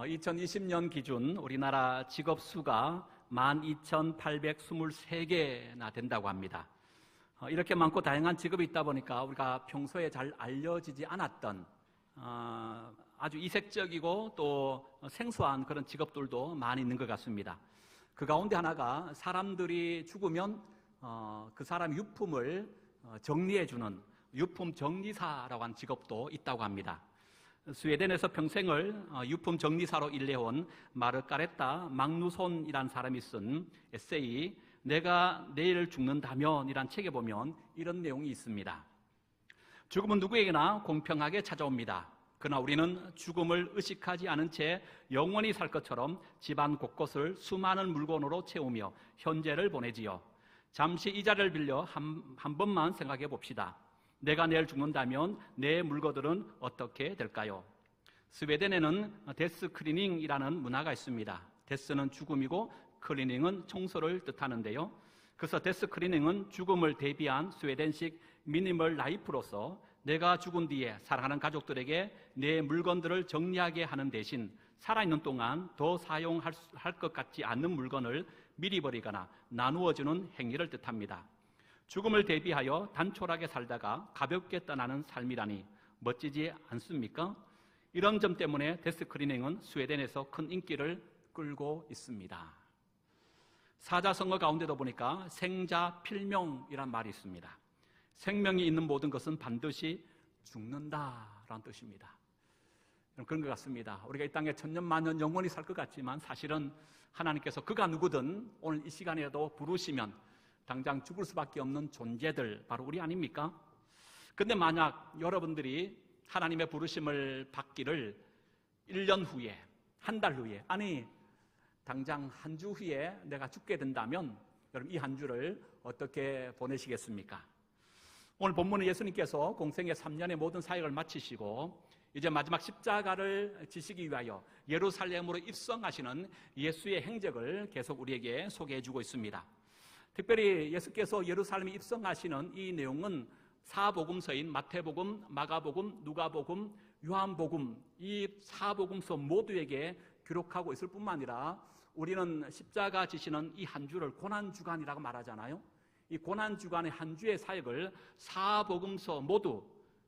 2020년 기준 우리나라 직업 수가 12,823개나 된다고 합니다. 이렇게 많고 다양한 직업이 있다 보니까 우리가 평소에 잘 알려지지 않았던 아주 이색적이고 또 생소한 그런 직업들도 많이 있는 것 같습니다. 그 가운데 하나가 사람들이 죽으면 그 사람 유품을 정리해주는 유품 정리사라고 하는 직업도 있다고 합니다. 스웨덴에서 평생을 유품 정리사로 일해온 마르가레타 magnusson이라는 사람이 쓴 에세이 내가 내일 죽는다면 이란 책에 보면 이런 내용이 있습니다. 죽음은 누구에게나 공평하게 찾아옵니다. 그러나 우리는 죽음을 의식하지 않은 채 영원히 살 것처럼 집안 곳곳을 수많은 물건으로 채우며 현재를 보내지요. 잠시 이 자리를 빌려 한 번만 생각해 봅시다. 내가 내일 죽는다면 내 물건들은 어떻게 될까요? 스웨덴에는 데스 클리닝이라는 문화가 있습니다. 데스는 죽음이고 클리닝은 청소를 뜻하는데요. 그래서 데스 클리닝은 죽음을 대비한 스웨덴식 미니멀 라이프로서 내가 죽은 뒤에 사랑하는 가족들에게 내 물건들을 정리하게 하는 대신 살아있는 동안 더 사용할 것 같지 않는 물건을 미리 버리거나 나누어주는 행위를 뜻합니다. 죽음을 대비하여 단촐하게 살다가 가볍게 떠나는 삶이라니 멋지지 않습니까? 이런 점 때문에 데스 클리닝은 스웨덴에서 큰 인기를 끌고 있습니다. 사자성어 가운데도 보니까 생자 필명이란 말이 있습니다. 생명이 있는 모든 것은 반드시 죽는다라는 뜻입니다. 그런 것 같습니다. 우리가 이 땅에 천년만년 영원히 살 것 같지만 사실은 하나님께서 그가 누구든 오늘 이 시간에도 부르시면 당장 죽을 수밖에 없는 존재들 바로 우리 아닙니까? 근데 만약 여러분들이 하나님의 부르심을 받기를 1년 후에, 한 달 후에, 아니 당장 한 주 후에 내가 죽게 된다면 여러분 이 한 주를 어떻게 보내시겠습니까? 오늘 본문은 예수님께서 공생의 3년의 모든 사역을 마치시고 이제 마지막 십자가를 지시기 위하여 예루살렘으로 입성하시는 예수의 행적을 계속 우리에게 소개해주고 있습니다. 특별히 예수께서 예루살렘에 입성하시는 이 내용은 사복음서인 마태복음, 마가복음, 누가복음, 요한복음 이 사복음서 모두에게 기록하고 있을 뿐만 아니라 우리는 십자가 지시는 이 한 주를 고난주간이라고 말하잖아요. 이 고난주간의 한 주의 사역을 사복음서 모두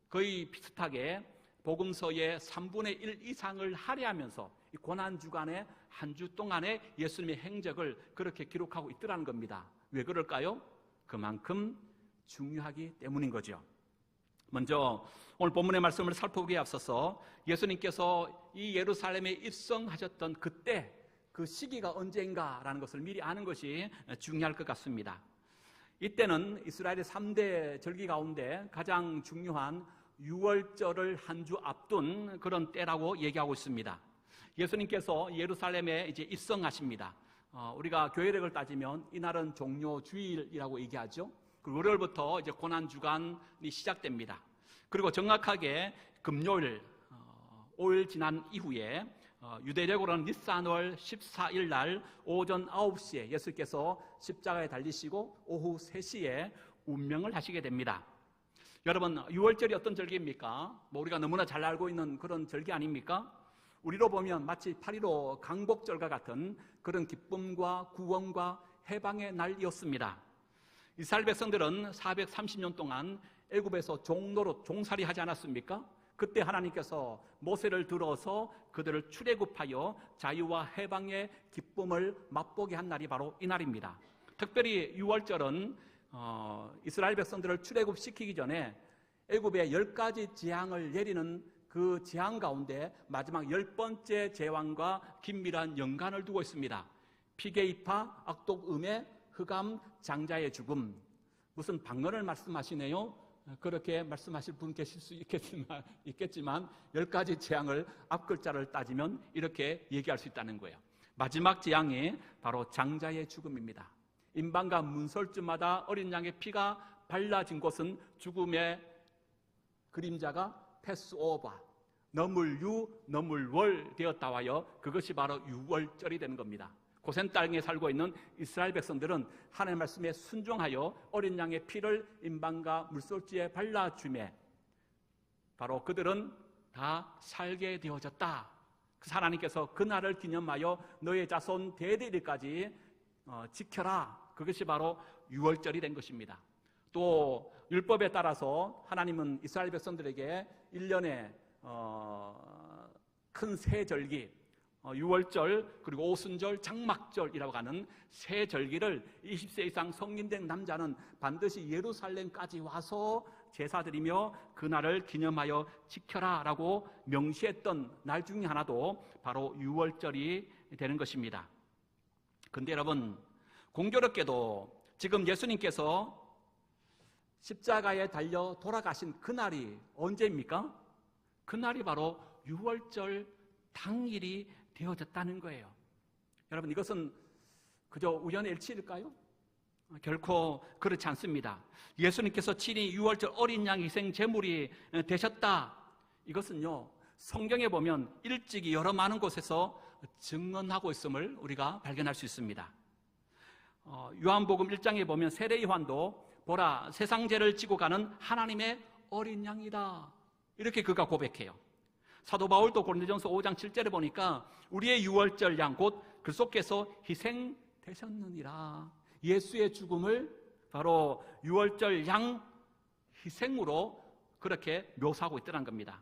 거의 비슷하게 복음서의 3분의 1 이상을 할애하면서 이 고난주간의 한 주 동안의 예수님의 행적을 그렇게 기록하고 있더라는 겁니다. 왜 그럴까요? 그만큼 중요하기 때문인 거죠. 먼저 오늘 본문의 말씀을 살펴보기에 앞서서 예수님께서 이 예루살렘에 입성하셨던 그때 그 시기가 언제인가라는 것을 미리 아는 것이 중요할 것 같습니다. 이때는 이스라엘의 3대 절기 가운데 가장 중요한 유월절을 한 주 앞둔 그런 때라고 얘기하고 있습니다. 예수님께서 예루살렘에 이제 입성하십니다. 우리가 교회력을 따지면 이날은 종료 주일이라고 얘기하죠. 그 월요일부터 이제 고난 주간이 시작됩니다. 그리고 정확하게 금요일 5일 지난 이후에 유대력으로는 니산월 14일 날 오전 9시에 예수께서 십자가에 달리시고 오후 3시에 운명을 하시게 됩니다. 여러분, 유월절이 어떤 절기입니까? 우리가 너무나 잘 알고 있는 그런 절기 아닙니까? 우리로 보면 마치 8.15 강복절과 같은 그런 기쁨과 구원과 해방의 날이었습니다. 이스라엘 백성들은 430년 동안 애굽에서 종노릇, 종살이 하지 않았습니까? 그때 하나님께서 모세를 들어서 그들을 출애굽하여 자유와 해방의 기쁨을 맛보게 한 날이 바로 이 날입니다. 특별히 유월절은 이스라엘 백성들을 출애굽시키기 전에 애굽에 10가지 재앙을 내리는 그 재앙 가운데 마지막 10번째 재앙과 긴밀한 연관을 두고 있습니다. 피게이파, 악독음해, 흑암, 장자의 죽음. 무슨 방언을 말씀하시네요. 그렇게 말씀하실 분 계실 수 있겠지만 10가지 재앙을 앞글자를 따지면 이렇게 얘기할 수 있다는 거예요. 마지막 재앙이 바로 장자의 죽음입니다. 임방과 문설주마다 어린 양의 피가 발라진 곳은 죽음의 그림자가 패스오버, 너물유, 너물월 되었다 하여 그것이 바로 유월절이 되는 겁니다. 고센 땅에 살고 있는 이스라엘 백성들은 하나님의 말씀에 순종하여 어린 양의 피를 임방과 물솔지에 발라주매 바로 그들은 다 살게 되어졌다. 하나님께서 그날을 기념하여 너의 자손 대대리까지 지켜라. 그것이 바로 유월절이 된 것입니다. 또 율법에 따라서 하나님은 이스라엘 백성들에게 1년에 큰 세 절기, 유월절, 그리고 오순절, 장막절이라고 하는 세 절기를 20세 이상 성인된 남자는 반드시 예루살렘까지 와서 제사드리며 그날을 기념하여 지켜라 라고 명시했던 날 중에 하나도 바로 유월절이 되는 것입니다. 근데 여러분, 공교롭게도 지금 예수님께서 십자가에 달려 돌아가신 그날이 언제입니까? 그날이 바로 유월절 당일이 되어졌다는 거예요. 여러분, 이것은 그저 우연의 일치일까요? 결코 그렇지 않습니다. 예수님께서 친히 유월절 어린 양 희생 제물이 되셨다. 이것은요, 성경에 보면 일찍이 여러 많은 곳에서 증언하고 있음을 우리가 발견할 수 있습니다. 요한복음 1장에 보면 세례 요한도 보라, 세상 죄를 지고 가는 하나님의 어린 양이다, 이렇게 그가 고백해요. 사도 바울도 고린도전서 5장 7절에 보니까 우리의 유월절 양 곧 그리스도께서 희생되셨느니라. 예수의 죽음을 바로 유월절 양 희생으로 그렇게 묘사하고 있더란 겁니다.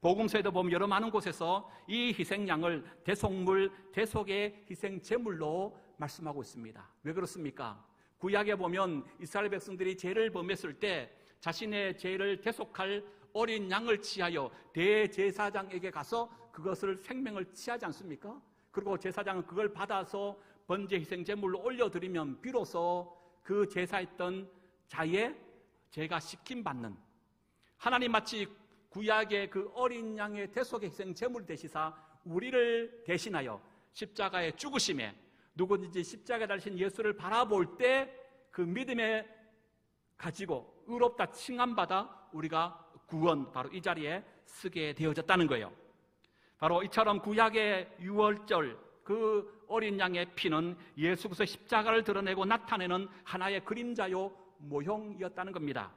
복음서에도 보면 여러 많은 곳에서 이 희생양을 대속물, 대속의 희생 제물로 말씀하고 있습니다. 왜 그렇습니까? 구약에 보면 이스라엘 백성들이 죄를 범했을 때 자신의 죄를 대속할 어린 양을 취하여 대제사장에게 가서 그것을 생명을 취하지 않습니까? 그리고 제사장은 그걸 받아서 번제 희생 제물로 올려드리면 비로소 그 제사했던 자의 죄가 씻김받는, 하나님 마치 구약의 그 어린 양의 대속의 희생 제물 되시사 우리를 대신하여 십자가의 죽으심에 누구든지 십자가에 달리신 예수를 바라볼 때 그 믿음에 가지고 의롭다 칭함받아 우리가 구원, 바로 이 자리에 서게 되어졌다는 거예요. 바로 이처럼 구약의 유월절 그 어린 양의 피는 예수 그리스도의 십자가를 드러내고 나타내는 하나의 그림자요 모형이었다는 겁니다.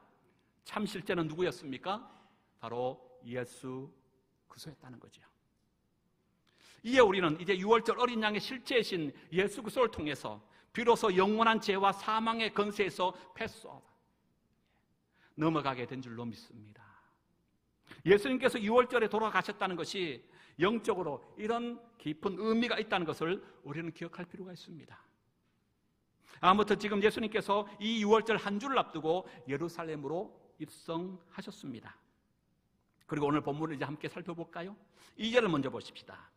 참 실제는 누구였습니까? 바로 예수 그리스도였다는 거죠. 이에 우리는 이제 유월절 어린 양의 실제이신 예수 그리스도를 통해서 비로소 영원한 죄와 사망의 건세에서 패소하고 넘어가게 된 줄로 믿습니다. 예수님께서 유월절에 돌아가셨다는 것이 영적으로 이런 깊은 의미가 있다는 것을 우리는 기억할 필요가 있습니다. 아무튼 지금 예수님께서 이 유월절 한 주를 앞두고 예루살렘으로 입성하셨습니다. 그리고 오늘 본문을 이제 함께 살펴볼까요? 2절을 먼저 보십시다.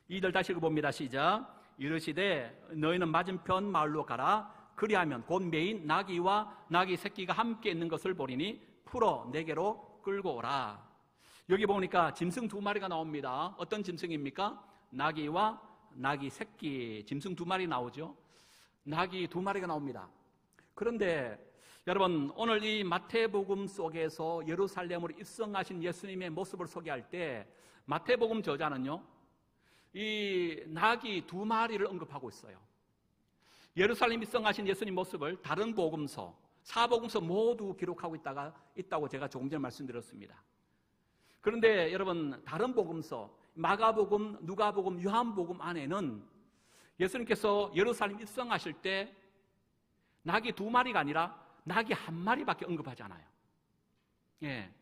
2절 다시 읽어봅니다. 시작. 이르시되 너희는 맞은편 마을로 가라. 그리하면 곧 매인 나귀와 나귀 새끼가 함께 있는 것을 보리니 풀어 내게로 끌고 오라. 여기 보니까 짐승 2마리가 나옵니다. 어떤 짐승입니까? 나귀와 나귀 새끼, 짐승 2마리 나오죠. 나귀 2마리가 나옵니다. 그런데 여러분, 오늘 이 마태복음 속에서 예루살렘으로 입성하신 예수님의 모습을 소개할 때 마태복음 저자는요, 이 나귀 2마리를 언급하고 있어요. 예루살렘 입성하신 예수님 모습을 다른 복음서, 사복음서 모두 기록하고 있다고 제가 조금 전에 말씀드렸습니다. 그런데 여러분, 다른 복음서, 마가복음, 누가복음, 요한복음 안에는 예수님께서 예루살렘 입성하실 때 나귀 2마리가 아니라 나귀 1마리밖에 언급하지 않아요. 예,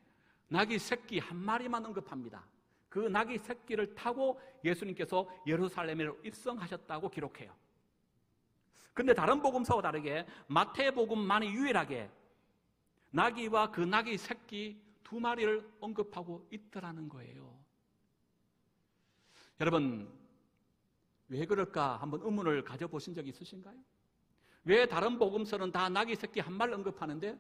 나귀 새끼 1마리만 언급합니다. 그 나귀 새끼를 타고 예수님께서 예루살렘으로 입성하셨다고 기록해요. 그런데 다른 복음서와 다르게 마태복음만이 유일하게 나귀와 그 나귀 새끼 2마리를 언급하고 있더라는 거예요. 여러분, 왜 그럴까 한번 의문을 가져보신 적이 있으신가요? 왜 다른 복음서는 다 나귀 새끼 1마리를 언급하는데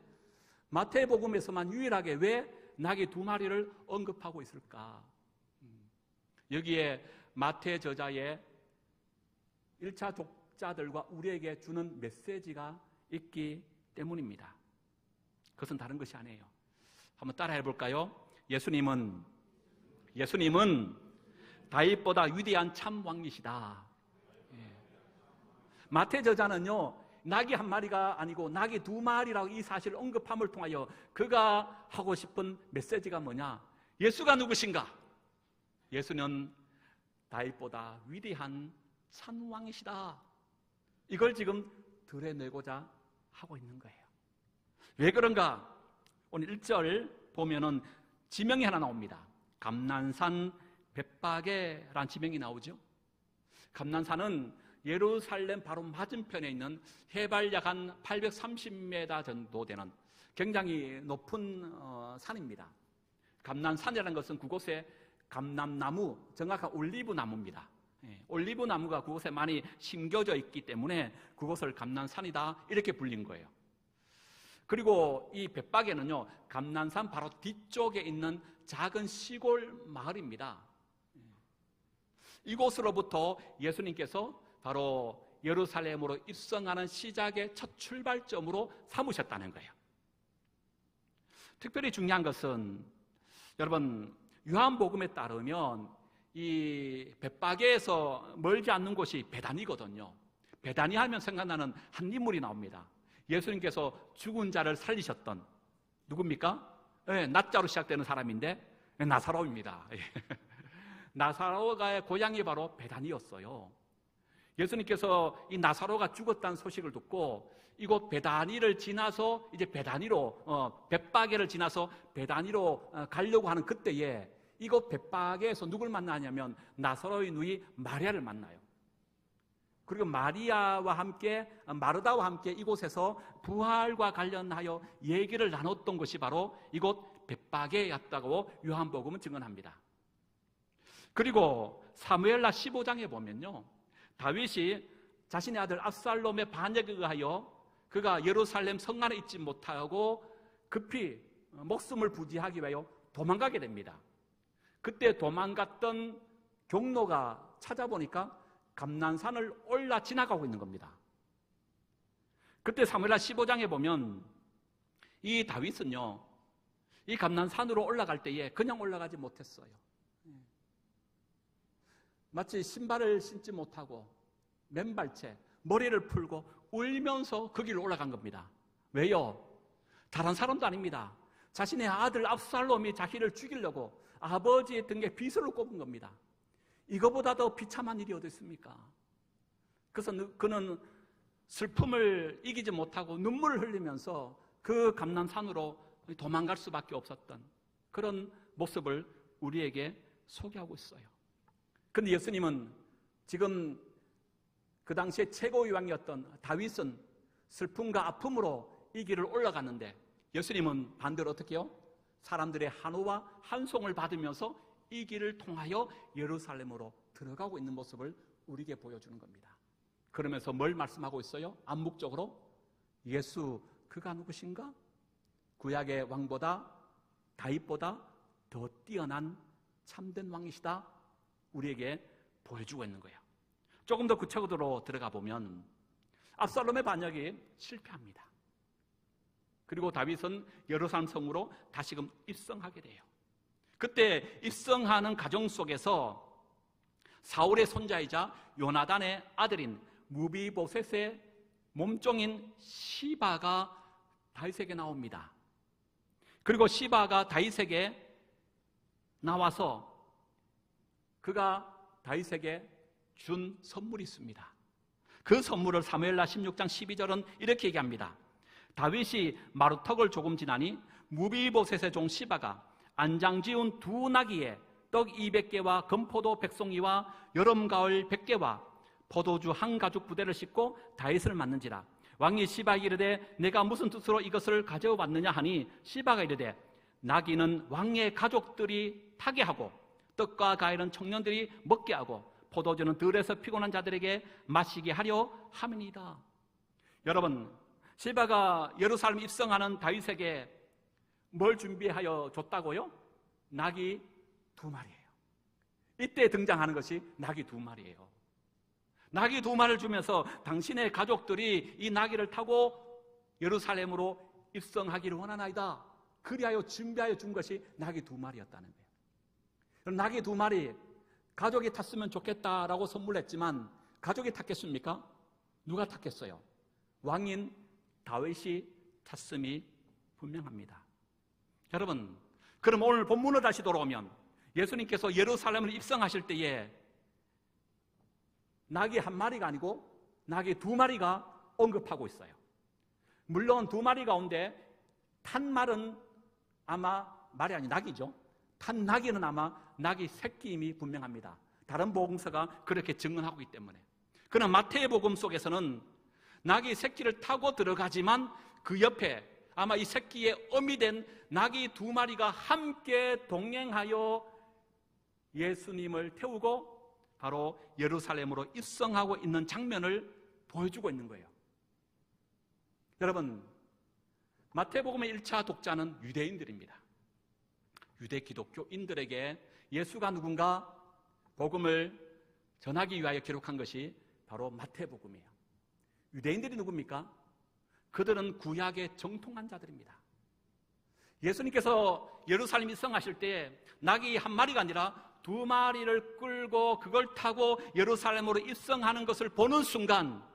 마태복음에서만 유일하게 왜 나귀 2마리를 언급하고 있을까? 여기에 마태 저자의 1차 독자들과 우리에게 주는 메시지가 있기 때문입니다. 그것은 다른 것이 아니에요. 한번 따라해 볼까요? 예수님은 다윗보다 위대한 참 왕이시다. 예. 마태 저자는요, 나귀 1마리가 아니고 나귀 2마리라고 이 사실을 언급함을 통하여 그가 하고 싶은 메시지가 뭐냐? 예수가 누구신가? 예수는 다윗보다 위대한 찬왕이시다. 이걸 지금 드러내고자 하고 있는 거예요. 왜 그런가? 오늘 1절 보면은 지명이 하나 나옵니다. 감난산 벳바게라는 지명이 나오죠. 감난산은 예루살렘 바로 맞은편에 있는 해발 약 한 830m 정도 되는 굉장히 높은 산입니다. 감난산이라는 것은 그곳에 감람나무, 정확한 올리브 나무입니다. 올리브 나무가 그곳에 많이 심겨져 있기 때문에 그곳을 감난산이다 이렇게 불린 거예요. 그리고 이 벳바게는요, 감난산 바로 뒤쪽에 있는 작은 시골 마을입니다. 이곳으로부터 예수님께서 바로 예루살렘으로 입성하는 시작의 첫 출발점으로 삼으셨다는 거예요. 특별히 중요한 것은 여러분, 요한복음에 따르면 이 벳바게에서 멀지 않는 곳이 베다니거든요. 베다니 하면 생각나는 한 인물이 나옵니다. 예수님께서 죽은 자를 살리셨던 누굽니까? 네, 나자로 시작되는 사람인데 나사로입니다. 나사로가의 고향이 바로 베다니였어요. 예수님께서 이 나사로가 죽었다는 소식을 듣고 이곳 베다니를 지나서 이제 베다니로 벳바게를 지나서 베다니로 가려고 하는 그때에 이곳 벳바게에서 누굴 만나냐면 나사로의 누이 마리아를 만나요. 그리고 마리아와 함께 마르다와 함께 이곳에서 부활과 관련하여 얘기를 나눴던 것이 바로 이곳 벳바게였다고 요한복음은 증언합니다. 그리고 사무엘하 15장에 보면요, 다윗이 자신의 아들 압살롬의 반역에 의하여 그가 예루살렘 성 안에 있지 못하고 급히 목숨을 부지하기 위하여 도망가게 됩니다. 그때 도망갔던 경로가 찾아보니까 감난산을 올라 지나가고 있는 겁니다. 그때 사무엘하 15장에 보면 이 다윗은요, 이 감난산으로 올라갈 때에 그냥 올라가지 못했어요. 마치 신발을 신지 못하고 맨발채 머리를 풀고 울면서 그 길로 올라간 겁니다. 왜요? 다른 사람도 아닙니다. 자신의 아들 압살롬이 자기를 죽이려고 아버지의 등에 비수를 꼽은 겁니다. 이거보다 더 비참한 일이 어디 있습니까? 그래서 그는 슬픔을 이기지 못하고 눈물을 흘리면서 그 감난산으로 도망갈 수밖에 없었던 그런 모습을 우리에게 소개하고 있어요. 그런데 예수님은 지금 그 당시에 최고의 왕이었던 다윗은 슬픔과 아픔으로 이 길을 올라갔는데 예수님은 반대로 어떻게 해요? 사람들의 한호와 한송을 받으면서 이 길을 통하여 예루살렘으로 들어가고 있는 모습을 우리에게 보여주는 겁니다. 그러면서 뭘 말씀하고 있어요? 암묵적으로 예수 그가 누구신가? 구약의 왕보다 다윗보다 더 뛰어난 참된 왕이시다 우리에게 보여주고 있는 거예요. 조금 더 구체적으로 들어가 보면 압살롬의 반역이 실패합니다. 그리고 다윗은 예루살렘 성으로 다시금 입성하게 돼요. 그때 입성하는 가정 속에서 사울의 손자이자 요나단의 아들인 무비보셋의 몸종인 시바가 다윗에게 나옵니다. 그리고 시바가 다윗에게 나와서 그가 다윗에게 준 선물이 있습니다. 그 선물을 사무엘하 16장 12절은 이렇게 얘기합니다. 다윗이 마루턱을 조금 지나니 무비보셋의 종 시바가 안장 지운 두 나귀에 떡 200개와 금포도 100송이와 여름 가을 100개와 포도주 한 가죽 부대를 싣고 다윗을 맞는지라. 왕이 시바에게 이르되 내가 무슨 뜻으로 이것을 가져왔느냐 하니 시바가 이르되 나귀는 왕의 가족들이 타게 하고 떡과 과일은 청년들이 먹게 하고 포도주는 들에서 피곤한 자들에게 마시게 하려 함이니이다. 여러분, 시바가 예루살렘 입성하는 다윗에게 뭘 준비하여 줬다고요? 나귀 2마리예요. 이때 등장하는 것이 나귀 2마리예요. 나귀 2마리를 주면서 당신의 가족들이 이 나귀를 타고 예루살렘으로 입성하기를 원하나이다. 그리하여 준비하여 준 것이 나귀 2마리였다는 거예요. 나귀 2마리 가족이 탔으면 좋겠다라고 선물했지만 가족이 탔겠습니까? 누가 탔겠어요? 왕인 다윗이 탔음이 분명합니다. 여러분, 그럼 오늘 본문으로 다시 돌아오면 예수님께서 예루살렘을 입성하실 때에 낙이 한 마리가 아니고 낙이 두 마리가 언급하고 있어요. 물론 두 마리 가운데 탄 말은 아마 말이 아니 낙이죠. 탄 낙이는 아마 낙이 새끼임이 분명합니다. 다른 복음서가 그렇게 증언하고 있기 때문에. 그러나 마태의 복음 속에서는 낙이 새끼를 타고 들어가지만 그 옆에 아마 이 새끼의 어미 된 낙이 두 마리가 함께 동행하여 예수님을 태우고 바로 예루살렘으로 입성하고 있는 장면을 보여주고 있는 거예요. 여러분, 마태복음의 1차 독자는 유대인들입니다. 유대 기독교인들에게 예수가 누군가 복음을 전하기 위하여 기록한 것이 바로 마태복음이에요. 유대인들이 누굽니까? 그들은 구약의 정통한 자들입니다. 예수님께서 예루살렘 입성하실 때 낙이 한 마리가 아니라 두 마리를 끌고 그걸 타고 예루살렘으로 입성하는 것을 보는 순간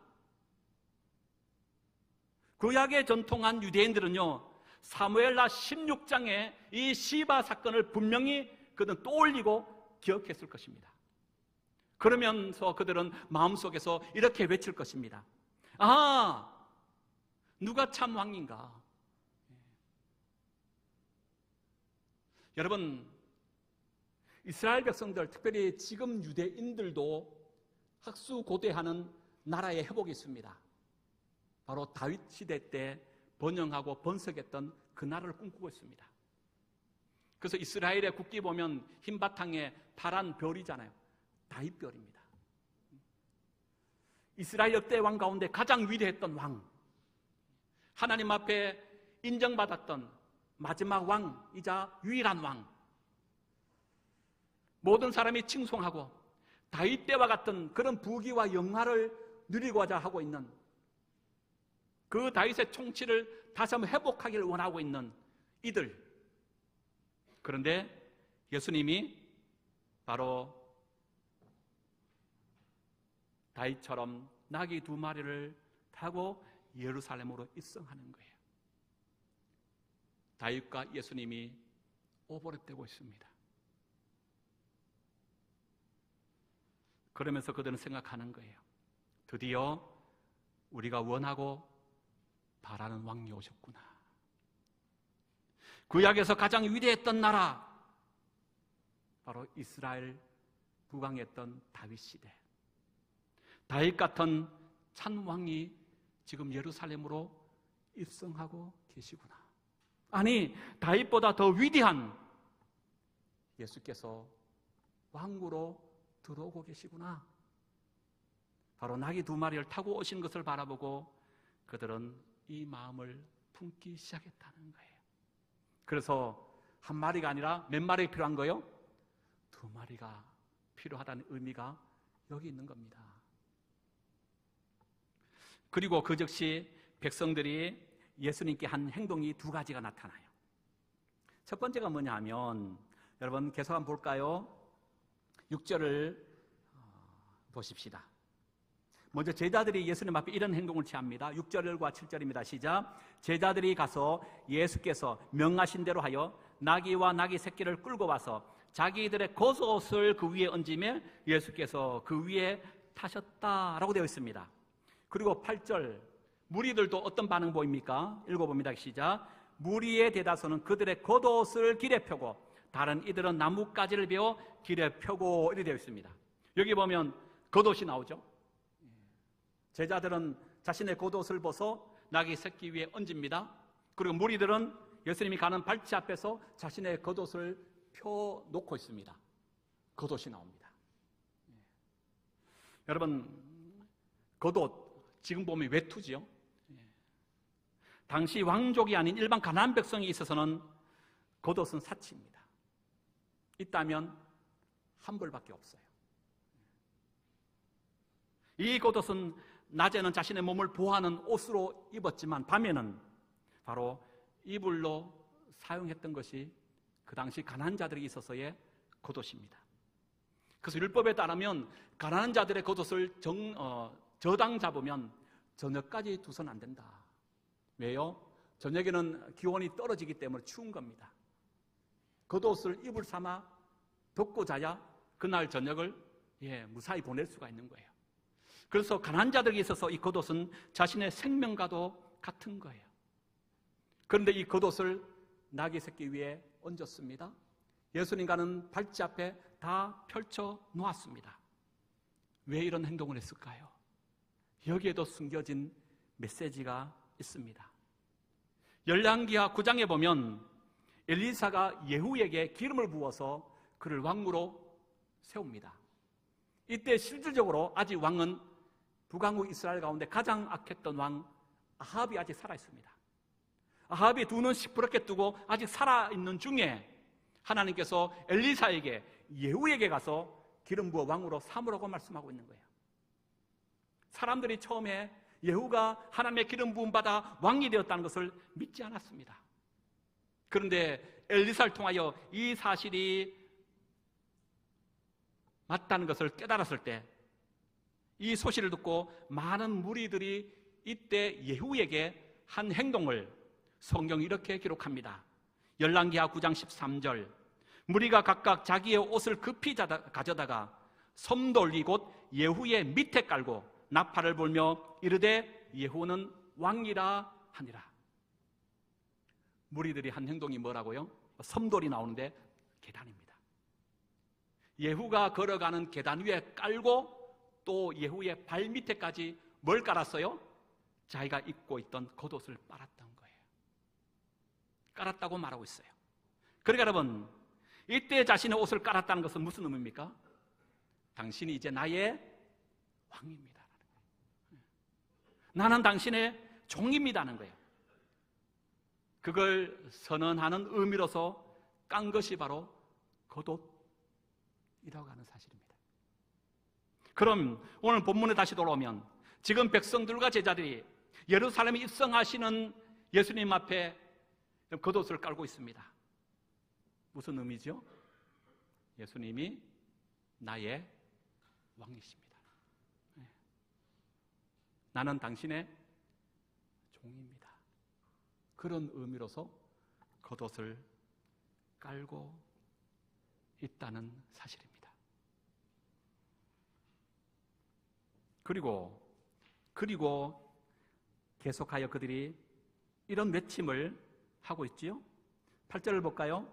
구약의 전통한 유대인들은요, 사무엘하 16장의 이 시바 사건을 분명히 그들은 떠올리고 기억했을 것입니다. 그러면서 그들은 마음속에서 이렇게 외칠 것입니다. 아, 누가 참 왕인가? 여러분, 이스라엘 백성들, 특별히 지금 유대인들도 학수고대하는 나라의 회복이 있습니다. 바로 다윗 시대 때 번영하고 번성했던 그 나라를 꿈꾸고 있습니다. 그래서 이스라엘의 국기 보면 흰 바탕에 파란 별이잖아요. 다윗별입니다. 이스라엘 역대 왕 가운데 가장 위대했던 왕, 하나님 앞에 인정받았던 마지막 왕이자 유일한 왕, 모든 사람이 칭송하고 다윗 때와 같은 그런 부귀와 영화를 누리고자 하고 있는 그 다윗의 통치를 다시 한번 회복하기를 원하고 있는 이들. 그런데 예수님이 바로 다윗처럼 낙이 두 마리를 타고 예루살렘으로 입성하는 거예요. 다윗과 예수님이 오버랩되고 있습니다. 그러면서 그들은 생각하는 거예요. 드디어 우리가 원하고 바라는 왕이 오셨구나. 구약에서 가장 위대했던 나라, 바로 이스라엘 부강했던 다윗 시대, 다윗 같은 참 왕이 지금 예루살렘으로 입성하고 계시구나. 아니, 다윗보다 더 위대한 예수께서 왕으로 들어오고 계시구나. 바로 낙이 두 마리를 타고 오신 것을 바라보고 그들은 이 마음을 품기 시작했다는 거예요. 그래서 한 마리가 아니라 몇 마리가 필요한 거예요? 두 마리가 필요하다는 의미가 여기 있는 겁니다. 그리고 그 즉시 백성들이 예수님께 한 행동이 두 가지가 나타나요. 첫 번째가 뭐냐 하면, 여러분 계속 한번 볼까요? 6절을 보십시다. 먼저 제자들이 예수님 앞에 이런 행동을 취합니다. 6절과 7절입니다. 시작. 제자들이 가서 예수께서 명하신 대로 하여 나귀와 나귀 새끼를 끌고 와서 자기들의 겉옷을 그 위에 얹으며 예수께서 그 위에 타셨다라고 되어 있습니다. 그리고 8절, 무리들도 어떤 반응 보입니까? 읽어봅니다. 시작. 무리의 대다수는 그들의 겉옷을 길에 펴고 다른 이들은 나뭇가지를 베어 길에 펴고 이렇게 되어 있습니다. 여기 보면 겉옷이 나오죠. 제자들은 자신의 겉옷을 벗어 나귀 새끼 위에 얹습니다. 그리고 무리들은 예수님이 가는 발치 앞에서 자신의 겉옷을 펴놓고 있습니다. 겉옷이 나옵니다. 여러분, 겉옷 지금 보면 외투지요. 당시 왕족이 아닌 일반 가나안 백성이 있어서는 겉옷은 사치입니다. 있다면 한 벌밖에 없어요. 이 겉옷은 낮에는 자신의 몸을 보호하는 옷으로 입었지만 밤에는 바로 이불로 사용했던 것이 그 당시 가난한 자들이 있어서의 겉옷입니다. 그래서 율법에 따르면 가난한 자들의 겉옷을 저당 잡으면 저녁까지 두서는 안 된다. 왜요? 저녁에는 기온이 떨어지기 때문에 추운 겁니다. 겉옷을 이불 삼아 돕고 자야 그날 저녁을 무사히 보낼 수가 있는 거예요. 그래서 가난한 자들에게 있어서 이 겉옷은 자신의 생명과도 같은 거예요. 그런데 이 겉옷을 나귀 새끼 위에 얹었습니다. 예수님과는 발치 앞에 다 펼쳐 놓았습니다. 왜 이런 행동을 했을까요? 여기에도 숨겨진 메시지가 있습니다. 열왕기하 9장에 보면 엘리사가 예후에게 기름을 부어서 그를 왕으로 세웁니다. 이때 실질적으로 아직 왕은 북왕국 이스라엘 가운데 가장 악했던 왕 아합이 아직 살아있습니다. 아합이 두 눈 시퍼렇게 뜨고 아직 살아있는 중에 하나님께서 엘리사에게 예후에게 가서 기름 부어 왕으로 삼으라고 말씀하고 있는 거예요. 사람들이 처음에 예후가 하나님의 기름 부음 받아 왕이 되었다는 것을 믿지 않았습니다. 그런데 엘리사를 통하여 이 사실이 맞다는 것을 깨달았을 때 이 소식을 듣고 많은 무리들이 이때 예후에게 한 행동을 성경이 이렇게 기록합니다. 열왕기하 9장 13절 무리가 각각 자기의 옷을 급히 가져다가 섬돌리 곧 예후의 밑에 깔고 나팔을 불며 이르되 예후는 왕이라 하니라. 무리들이 한 행동이 뭐라고요? 섬돌이 나오는데 계단입니다. 예후가 걸어가는 계단 위에 깔고 또 예후의 발 밑에까지 뭘 깔았어요? 자기가 입고 있던 겉옷을 빨았던 거예요. 깔았다고 말하고 있어요. 그러니까 여러분, 이때 자신의 옷을 깔았다는 것은 무슨 의미입니까? 당신이 이제 나의 왕입니다. 나는 당신의 종입니다는 거예요. 그걸 선언하는 의미로서 깐 것이 바로 겉옷이라고 하는 사실입니다. 그럼 오늘 본문에 다시 돌아오면 지금 백성들과 제자들이 예루살렘에 입성하시는 예수님 앞에 겉옷을 깔고 있습니다. 무슨 의미죠? 예수님이 나의 왕이십니다. 나는 당신의 종입니다. 그런 의미로서 겉옷을 깔고 있다는 사실입니다. 그리고 계속하여 그들이 이런 외침을 하고 있지요. 8절을 볼까요?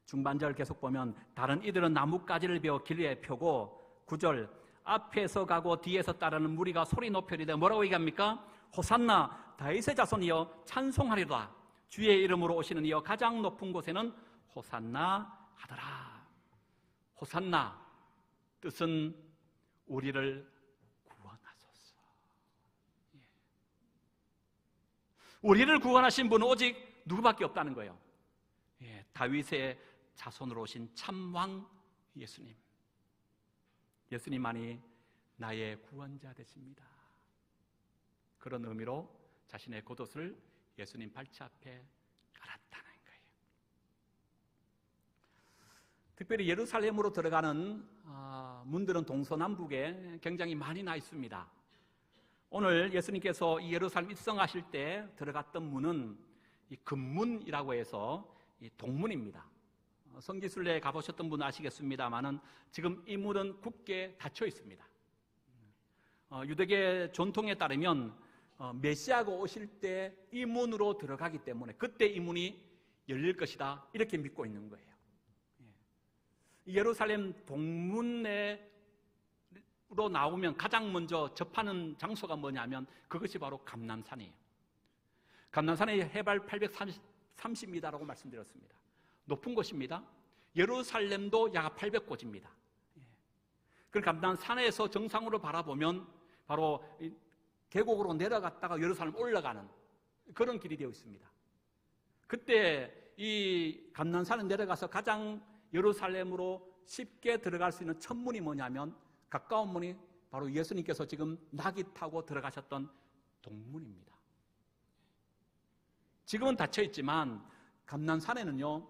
중반절 계속 보면 다른 이들은 나뭇가지를 베어 길에 펴고 9절 앞에서 가고 뒤에서 따르는 무리가 소리 높여리되 뭐라고 얘기합니까? 호산나 다윗의 자손이여 찬송하리로다. 주의 이름으로 오시는 이여 가장 높은 곳에는 호산나 하더라. 호산나 뜻은 우리를 구원하소서. 우리를 구원하신 분은 오직 누구밖에 없다는 거예요. 다윗의 자손으로 오신 참왕 예수님. 예수님만이 나의 구원자 되십니다. 그런 의미로 자신의 겉옷을 예수님 발치 앞에 깔았다는 거예요. 특별히 예루살렘으로 들어가는 문들은 동서남북에 굉장히 많이 나 있습니다. 오늘 예수님께서 이 예루살렘 입성하실 때 들어갔던 문은 이 금문이라고 해서 이 동문입니다. 성지순례에 가보셨던 분은 아시겠습니다만은 지금 이 문은 굳게 닫혀 있습니다. 유대계 전통에 따르면 메시아가 오실 때 이 문으로 들어가기 때문에 그때 이 문이 열릴 것이다 이렇게 믿고 있는 거예요. 예루살렘 동문으로 나오면 가장 먼저 접하는 장소가 뭐냐면 그것이 바로 감람산이에요. 감람산이 해발 830m라고 말씀드렸습니다. 높은 곳입니다. 예루살렘도 약 800곳입니다. 그 감람산에서 정상으로 바라보면 바로 계곡으로 내려갔다가 예루살렘 올라가는 그런 길이 되어 있습니다. 그때 이 감람산에 내려가서 가장 예루살렘으로 쉽게 들어갈 수 있는 첫 문이 뭐냐면 가까운 문이 바로 예수님께서 지금 나귀 타고 들어가셨던 동문입니다. 지금은 닫혀 있지만 감람산에는요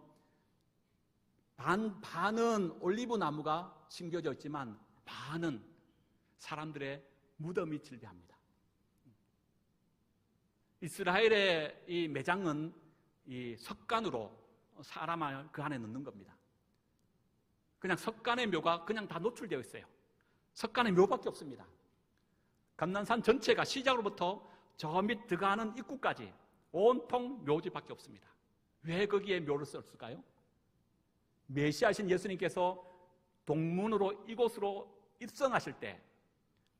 반은 올리브 나무가 심겨져 있지만 반은 사람들의 무덤이 질비합니다. 이스라엘의 이 매장은 이 석간으로 사람을 그 안에 넣는 겁니다. 그냥 석간의 묘가 그냥 다 노출되어 있어요. 석간의 묘밖에 없습니다. 감난산 전체가 시작으로부터 저 밑 들어가는 입구까지 온통 묘지밖에 없습니다. 왜 거기에 묘를 썼을까요? 메시아신 예수님께서 동문으로 이곳으로 입성하실 때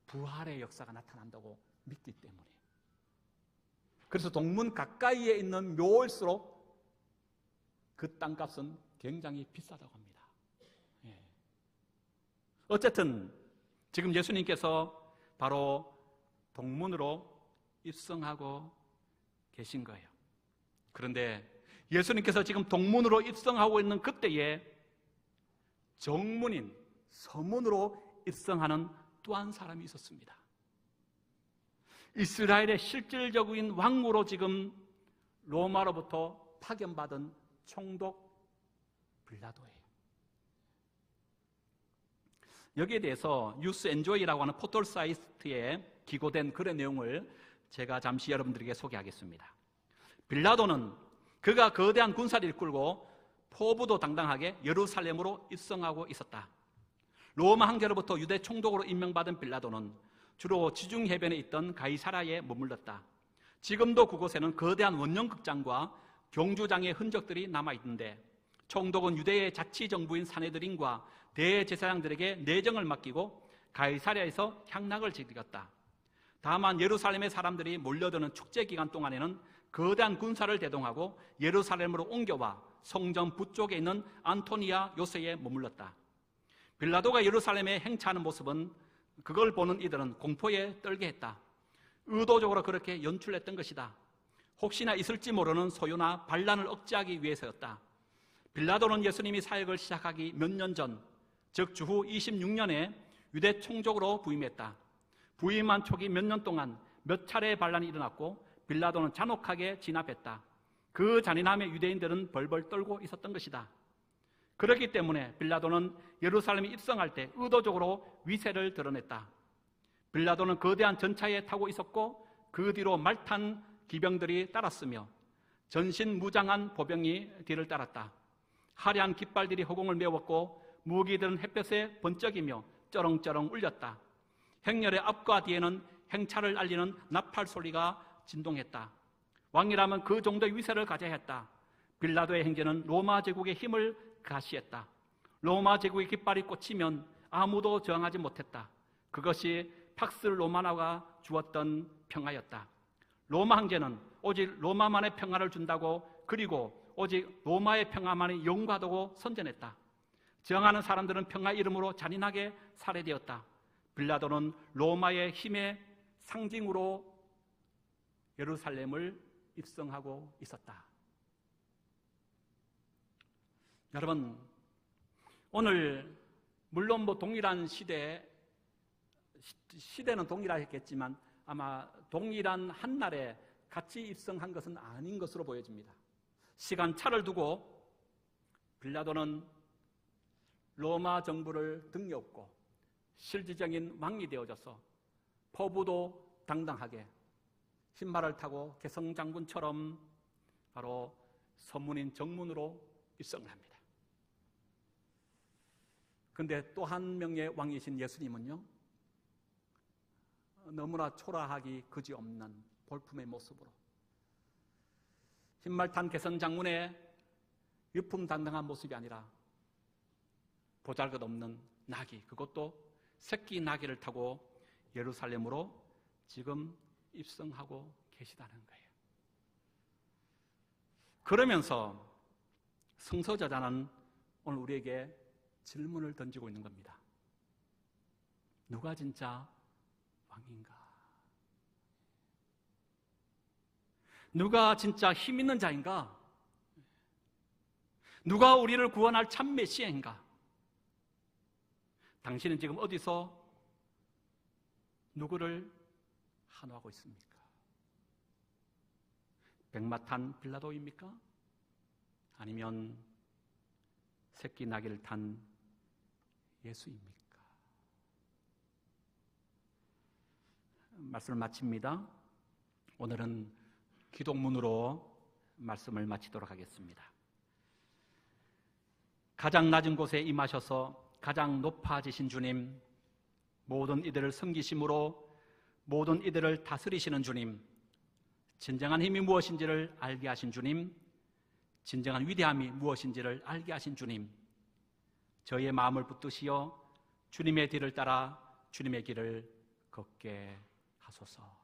부활의 역사가 나타난다고 믿기 때문에, 그래서 동문 가까이에 있는 묘일수록 그 땅값은 굉장히 비싸다고 합니다. 어쨌든 지금 예수님께서 바로 동문으로 입성하고 계신 거예요. 그런데 예수님께서 지금 동문으로 입성하고 있는 그때에 정문인 서문으로 입성하는 또 한 사람이 있었습니다. 이스라엘의 실질적인 왕으로 지금 로마로부터 파견받은 총독 빌라도예요. 여기에 대해서 뉴스 엔조이라고 하는 포털 사이트에 기고된 글의 내용을 제가 잠시 여러분들에게 소개하겠습니다. 빌라도는 그가 거대한 군사를 이끌고 포부도 당당하게 예루살렘으로 입성하고 있었다. 로마 황제로부터 유대 총독으로 임명받은 빌라도는 주로 지중 해변에 있던 가이사라에 머물렀다. 지금도 그곳에는 거대한 원형극장과 경주장의 흔적들이 남아있는데, 총독은 유대의 자치정부인 사내들인과 대제사장들에게 내정을 맡기고 가이사랴에서 향락을 즐겼다. 다만 예루살렘의 사람들이 몰려드는 축제 기간 동안에는 거대한 군사를 대동하고 예루살렘으로 옮겨와 성전 북쪽에 있는 안토니아 요새에 머물렀다. 빌라도가 예루살렘에 행차하는 모습은 그걸 보는 이들은 공포에 떨게 했다. 의도적으로 그렇게 연출했던 것이다. 혹시나 있을지 모르는 소요나 반란을 억제하기 위해서였다. 빌라도는 예수님이 사역을 시작하기 몇 년 전, 즉 주후 26년에 유대 총독으로 부임했다. 부임한 초기 몇 년 동안 몇 차례의 반란이 일어났고 빌라도는 잔혹하게 진압했다. 그 잔인함에 유대인들은 벌벌 떨고 있었던 것이다. 그렇기 때문에 빌라도는 예루살렘에 입성할 때 의도적으로 위세를 드러냈다. 빌라도는 거대한 전차에 타고 있었고 그 뒤로 말탄 기병들이 따랐으며 전신무장한 보병이 뒤를 따랐다. 화려한 깃발들이 허공을 메웠고 무기들은 햇볕에 번쩍이며 쩌렁쩌렁 울렸다. 행렬의 앞과 뒤에는 행차를 알리는 나팔 소리가 진동했다. 왕이라면 그 정도의 위세를 가져야 했다. 빌라도의 행진은 로마 제국의 힘을 가시했다. 로마 제국의 깃발이 꽂히면 아무도 저항하지 못했다. 그것이 팍스 로마나가 주었던 평화였다. 로마 황제는 오직 로마만의 평화를 준다고, 그리고 오직 로마의 평화만이 영구하다고 선전했다. 저항하는 사람들은 평화 이름으로 잔인하게 살해되었다. 빌라도는 로마의 힘의 상징으로 예루살렘을 입성하고 있었다. 여러분, 오늘 물론 동일한 시대는 동일하겠지만 아마 동일한 한날에 같이 입성한 것은 아닌 것으로 보여집니다. 시간차를 두고 빌라도는 로마 정부를 등려업고 실질적인 왕이 되어져서 포부도 당당하게 신발을 타고 개성장군처럼 바로 서문인 정문으로 입성을 합니다. 그런데 또 한 명의 왕이신 예수님은요, 너무나 초라하기 그지없는 볼품의 모습으로 흰말 탄 개성장군의 위풍당당한 모습이 아니라 보잘것없는 나귀, 그것도 새끼 나귀를 타고 예루살렘으로 지금 입성하고 계시다는 거예요. 그러면서 성서저자는 오늘 우리에게 질문을 던지고 있는 겁니다. 누가 진짜 왕인가? 누가 진짜 힘 있는 자인가? 누가 우리를 구원할 참 메시아인가? 당신은 지금 어디서 누구를 한호하고 있습니까? 백마탄 빌라도입니까? 아니면 새끼 나귀를 탄 예수입니까? 말씀을 마칩니다. 오늘은 기도문으로 말씀을 마치도록 하겠습니다. 가장 낮은 곳에 임하셔서 가장 높아지신 주님, 모든 이들을 섬기심으로 모든 이들을 다스리시는 주님, 진정한 힘이 무엇인지를 알게 하신 주님, 진정한 위대함이 무엇인지를 알게 하신 주님, 저희의 마음을 붙드시어 주님의 뒤를 따라 주님의 길을 걷게 하소서.